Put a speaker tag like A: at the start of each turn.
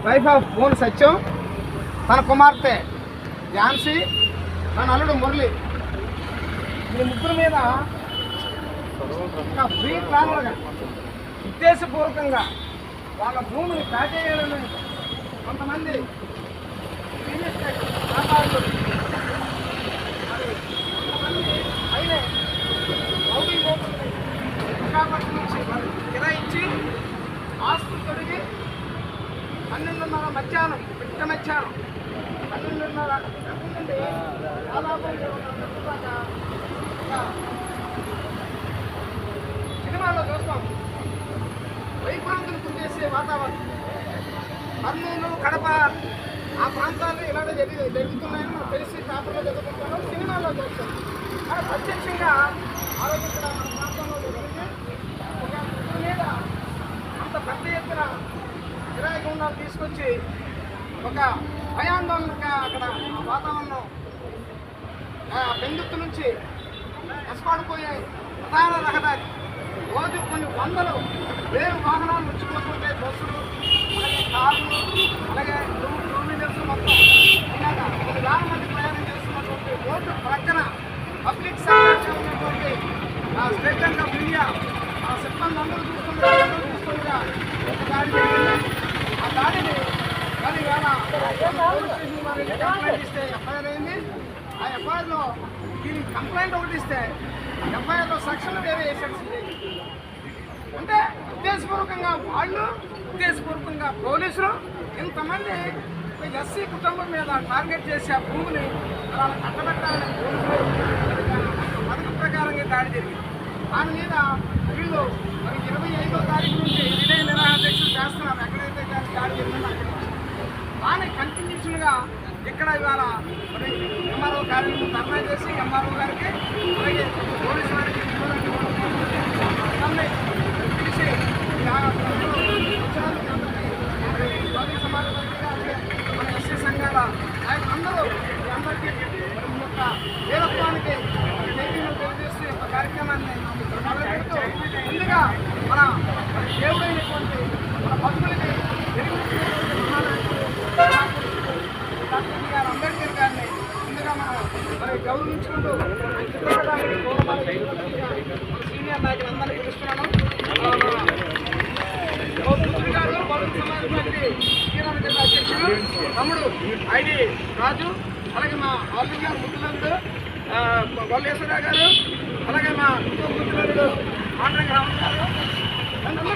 A: Wife of bone సత్యం, తన కుమార్తె ఝాన్సీ, తన అల్లుడు మురళి, ఈ ముగ్గురు మీద ఒక ఫ్రీ ప్లాన్లుగా ఉద్దేశపూర్వకంగా వాళ్ళ భూమిని కాజేయాలని కొంతమంది రియల్ ఎస్టేట్ వ్యాపారులు అయినే రౌడీ ఓపెన్ విశాఖపట్నం నుంచి కిరాయించి ఆస్తులు తొడిగి 12:30 మధ్యాహ్నం మిట్ట మధ్యాహ్నం 12:30 నుండి దాదాపు సినిమాలో చూస్తాం వైభ్రాంతులు గురిచేసే వాతావరణం. కర్నూలు, కడప ఆ ప్రాంతాల్లో ఇలాగే జరుగుతున్నాయని మనకు తెలిసి పేపర్లో జరుగుతుంటాను, సినిమాలో చూస్తాం. కానీ ప్రత్యక్షంగా ఆరోగ్య మన ప్రాంతంలో జరిగితే ఒక ముగ్గురు మీద అంత పెద్ద ఎత్తున కిరాయి గుండాలు తీసుకొచ్చి ఒక భయాందోళనగా అక్కడ వాతావరణం బెందుత్తు నుంచి ఎస్పాడిపోయే ప్రధాన రహదారి రోజు కొన్ని వందలు వేరు వాహనాలు వచ్చిపోతుంటే బస్సులు, అలాగే కార్లు, అలాగే టూ వీలర్స్ మొత్తం ఇలాగా కొన్ని వేల మంది ప్రయాణం చేస్తున్నటువంటి రోడ్డు ప్రక్కన పబ్లిక్ సెక్టర్ ఉన్నటువంటి స్టేట్ బ్యాంక్ ఆఫ్ ఇండియా సిబ్బంది అందరూ చూస్తుండగా ఒక దాడి జరిగింది. ఆ దాడిని 10,000 పోలీస్ స్టేషన్ వారికి కంప్లైంట్ ఇస్తే ఎఫ్ఐఆర్ అయింది. ఆ ఎఫ్ఐఆర్లో దీనికి కంప్లైంట్ ఒకటి ఇస్తే ఎఫ్ఐఆర్లో సెక్షన్లు వేరే వేసాడు. అంటే ఉద్దేశపూర్వకంగా వాళ్ళు, ఉద్దేశపూర్వకంగా పోలీసులు ఇంతమంది ఎస్సీ కుటుంబం మీద టార్గెట్ చేసి ఆ భూమిని అలా కట్టబెట్టాలని పథకం ప్రకారంగా దాడి జరిగింది. దాని మీద వీళ్ళు మరి 25వ తారీఖు నుంచి విజయ నిరాహారదీక్షలు చేస్తున్నారు. ఎక్కడైతే కానీ దాడి జరిగిందో అక్కడ దాని కంటిన్యూషన్గా ఇక్కడ ఇవాళ మరి ఎంఆర్ఓ కార్యాలయం ధర్నా చేసి ఎంఆర్ఓ గారికి అలాగే పోలీసు వారికి పిలిచి సమాజంగా మన ఎస్సీ సంఘాల అందరూ అందరికీ ఈ యొక్క వీరత్వానికి తెలియజేస్తూ యొక్క కార్యక్రమాన్ని మొదలుపెడుతూ ముందుగా మన దేవుడైనటువంటి మన భక్తులకి డాక్టర్ బిఆర్ అంబేద్కర్ గారిని ముందుగా మనం మరి గౌరవించుకుంటూ సీనియర్ నాయకులందరినీ పిలుస్తున్నాను. పుత్రి గారు బహుజన సమాజ్ పార్టీ శ్రీరామ జిల్లా అధ్యక్షుడు తమ్ముడు ఐడి రాజు, అలాగే మా ఆల్రెడీ గారు ముఖ్యులందరూ వల్లేశ్వరరావు గారు, అలాగే మా ముఖ్యులందరూ ఆంధ్ర రామన్ గారు అందరూ